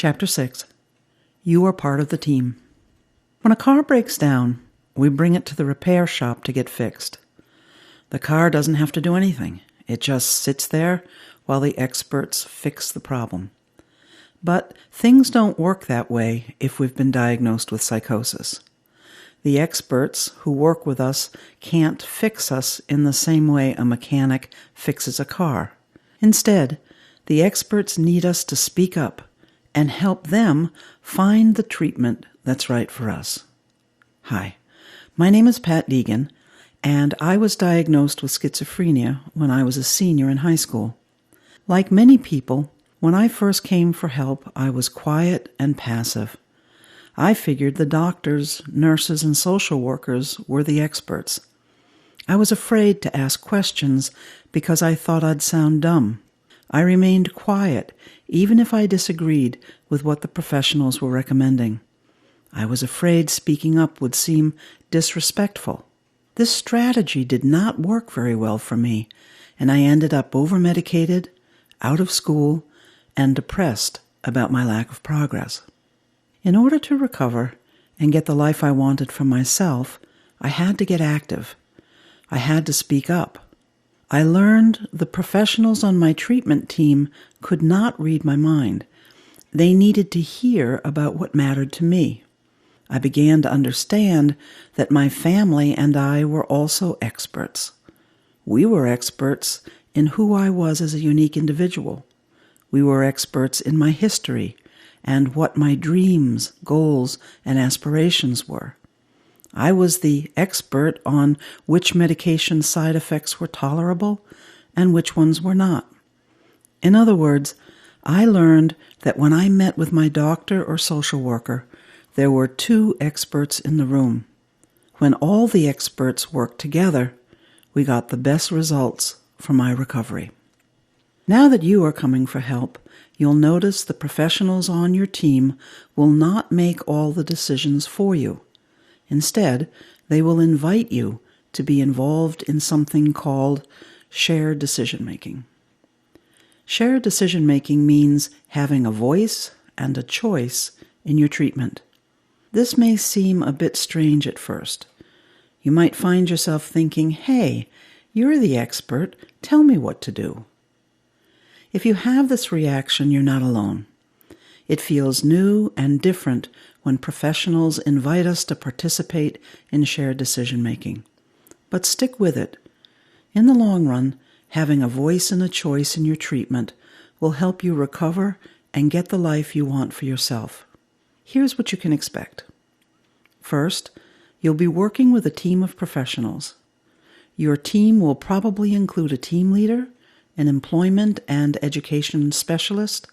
Chapter 6. You are part of the team. When a car breaks down, we bring it to the repair shop to get fixed. The car doesn't have to do anything. It just sits there while the experts fix the problem. But things don't work that way if we've been diagnosed with psychosis. The experts who work with us can't fix us in the same way a mechanic fixes a car. Instead, the experts need us to speak up and help them find the treatment that's right for us. Hi, my name is Pat Deegan, and I was diagnosed with schizophrenia when I was a senior in high school. Like many people, when I first came for help, I was quiet and passive. I figured the doctors, nurses, and social workers were the experts. I was afraid to ask questions because I thought I'd sound dumb. I remained quiet, even if I disagreed with what the professionals were recommending. I was afraid speaking up would seem disrespectful. This strategy did not work very well for me, and I ended up over-medicated, out of school, and depressed about my lack of progress. In order to recover and get the life I wanted for myself, I had to get active. I had to speak up. I learned the professionals on my treatment team could not read my mind. They needed to hear about what mattered to me. I began to understand that my family and I were also experts. We were experts in who I was as a unique individual. We were experts in my history and what my dreams, goals, and aspirations were. I was the expert on which medication side effects were tolerable and which ones were not. In other words, I learned that when I met with my doctor or social worker, there were two experts in the room. When all the experts worked together, we got the best results for my recovery. Now that you are coming for help, you'll notice the professionals on your team will not make all the decisions for you. Instead, they will invite you to be involved in something called shared decision-making. Shared decision-making means having a voice and a choice in your treatment. This may seem a bit strange at first. You might find yourself thinking, "Hey, you're the expert, tell me what to do." If you have this reaction, you're not alone. It feels new and different when professionals invite us to participate in shared decision-making. But stick with it. In the long run, having a voice and a choice in your treatment will help you recover and get the life you want for yourself. Here's what you can expect. First, you'll be working with a team of professionals. Your team will probably include a team leader, an employment and education specialist,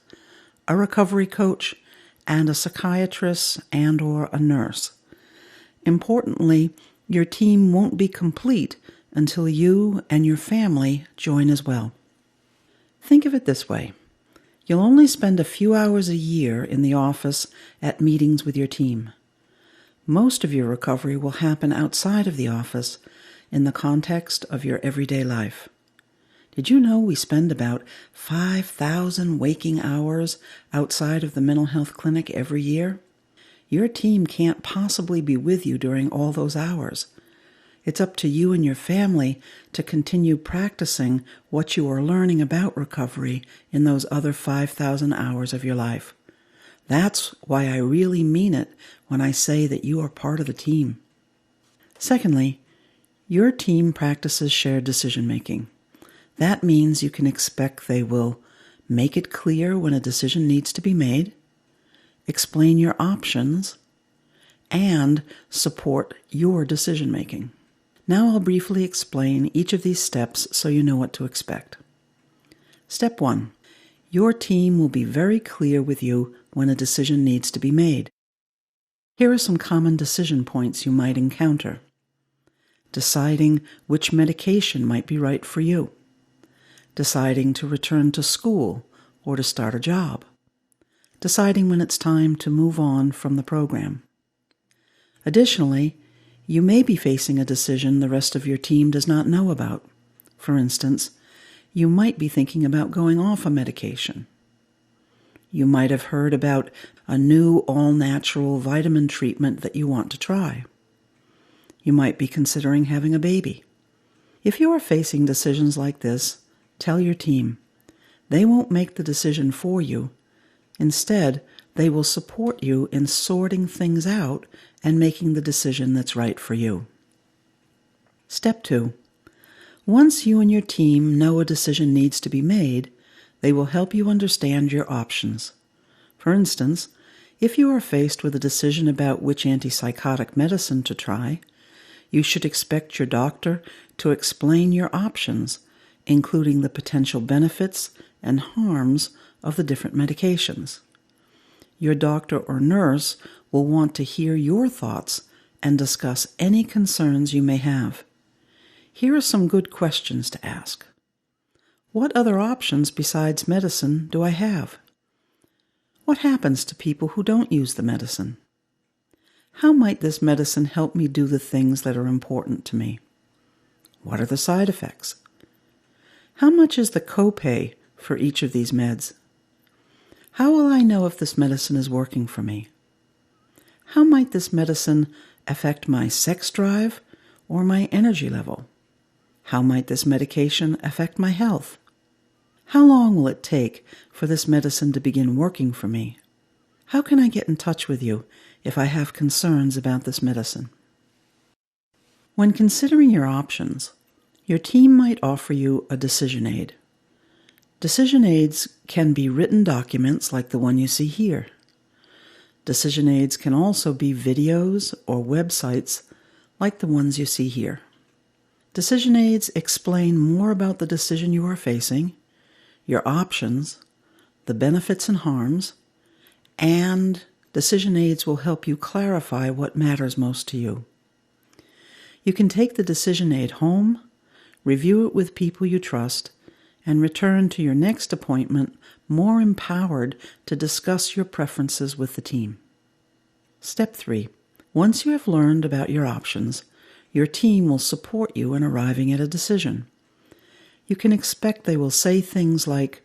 a recovery coach, and a psychiatrist and/or a nurse. Importantly, your team won't be complete until you and your family join as well. Think of it this way. You'll only spend a few hours a year in the office at meetings with your team. Most of your recovery will happen outside of the office in the context of your everyday life. Did you know we spend about 5,000 waking hours outside of the mental health clinic every year? Your team can't possibly be with you during all those hours. It's up to you and your family to continue practicing what you are learning about recovery in those other 5,000 hours of your life. That's why I really mean it when I say that you are part of the team. Secondly, your team practices shared decision-making. That means you can expect they will make it clear when a decision needs to be made, explain your options, and support your decision-making. Now I'll briefly explain each of these steps so you know what to expect. Step 1. Your team will be very clear with you when a decision needs to be made. Here are some common decision points you might encounter. Deciding which medication might be right for you. Deciding to return to school or to start a job. Deciding when it's time to move on from the program. Additionally, you may be facing a decision the rest of your team does not know about. For instance, you might be thinking about going off a medication. You might have heard about a new all-natural vitamin treatment that you want to try. You might be considering having a baby. If you are facing decisions like this, tell your team. They won't make the decision for you. Instead, they will support you in sorting things out and making the decision that's right for you. Step 2. Once you and your team know a decision needs to be made, they will help you understand your options. For instance, if you are faced with a decision about which antipsychotic medicine to try, you should expect your doctor to explain your options, including the potential benefits and harms of the different medications. Your doctor or nurse will want to hear your thoughts and discuss any concerns you may have. Here are some good questions to ask. What other options besides medicine do I have? What happens to people who don't use the medicine? How might this medicine help me do the things that are important to me? What are the side effects? How much is the copay for each of these meds? How will I know if this medicine is working for me? How might this medicine affect my sex drive or my energy level? How might this medication affect my health? How long will it take for this medicine to begin working for me? How can I get in touch with you if I have concerns about this medicine? When considering your options, your team might offer you a decision aid. Decision aids can be written documents like the one you see here. Decision aids can also be videos or websites like the ones you see here. Decision aids explain more about the decision you are facing, your options, the benefits and harms, and decision aids will help you clarify what matters most to you. You can take the decision aid home, review it with people you trust, and return to your next appointment more empowered to discuss your preferences with the team. Step 3. Once you have learned about your options, your team will support you in arriving at a decision. You can expect they will say things like,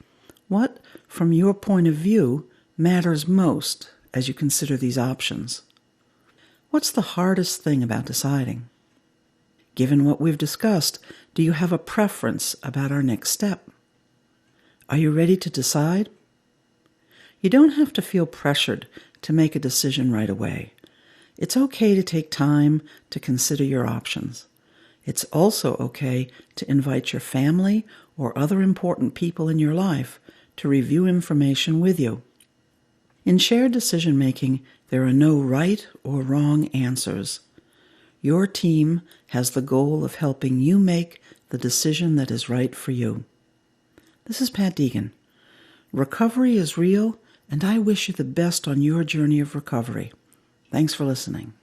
"What, from your point of view, matters most as you consider these options? What's the hardest thing about deciding? Given what we've discussed, do you have a preference about our next step? Are you ready to decide?" You don't have to feel pressured to make a decision right away. It's okay to take time to consider your options. It's also okay to invite your family or other important people in your life to review information with you. In shared decision-making, there are no right or wrong answers. Your team has the goal of helping you make the decision that is right for you. This is Pat Deegan. Recovery is real, and I wish you the best on your journey of recovery. Thanks for listening.